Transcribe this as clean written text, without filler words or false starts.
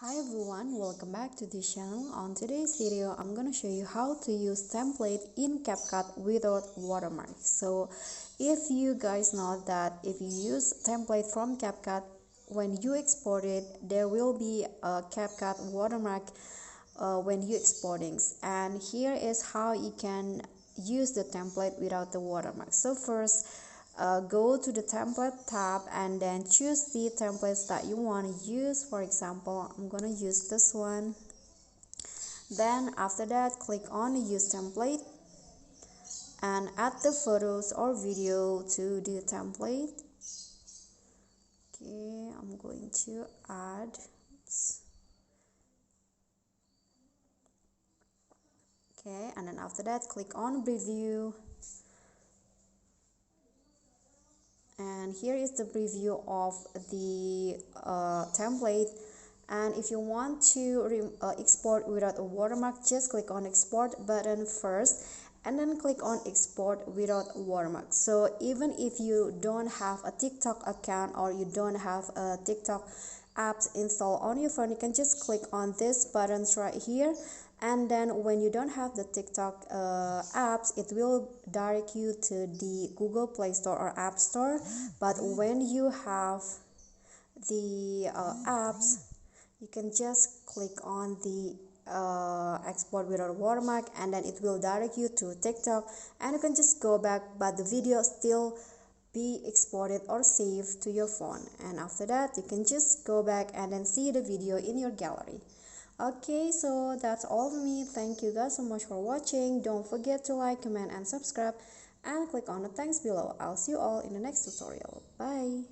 Hi everyone, welcome back to this channel. On today's video, I'm gonna show you how to use template in CapCut without watermark. So if you guys know that if you use template from CapCut, when you export it, there will be a CapCut watermark when you exporting. And here is how you can use the template without the watermark. So first, go to the template tab and then choose the templates that you want to use. For example, I'm gonna use this one. Then after that, click on use template and add the photos or video to the template. Okay, I'm going to add. Okay, and then after that, click on preview. And here is the preview of the template. And if you want to export without a watermark, just click on export button first and then click on export without watermark. So even if you don't have a TikTok account or you don't have a TikTok apps installed on your phone, you can just click on this buttons right here, and then when you don't have the TikTok apps, it will direct you to the Google Play Store or App Store. But when you have the apps, you can just click on the export without watermark, and then it will direct you to TikTok, and you can just go back, but the video still be exported or saved to your phone. And after that, you can just go back and then see the video in your gallery. Okay, so that's all for me. Thank you guys so much for watching. Don't forget to like, comment, and subscribe, and click on the thanks below. I'll see you all in the next tutorial. Bye.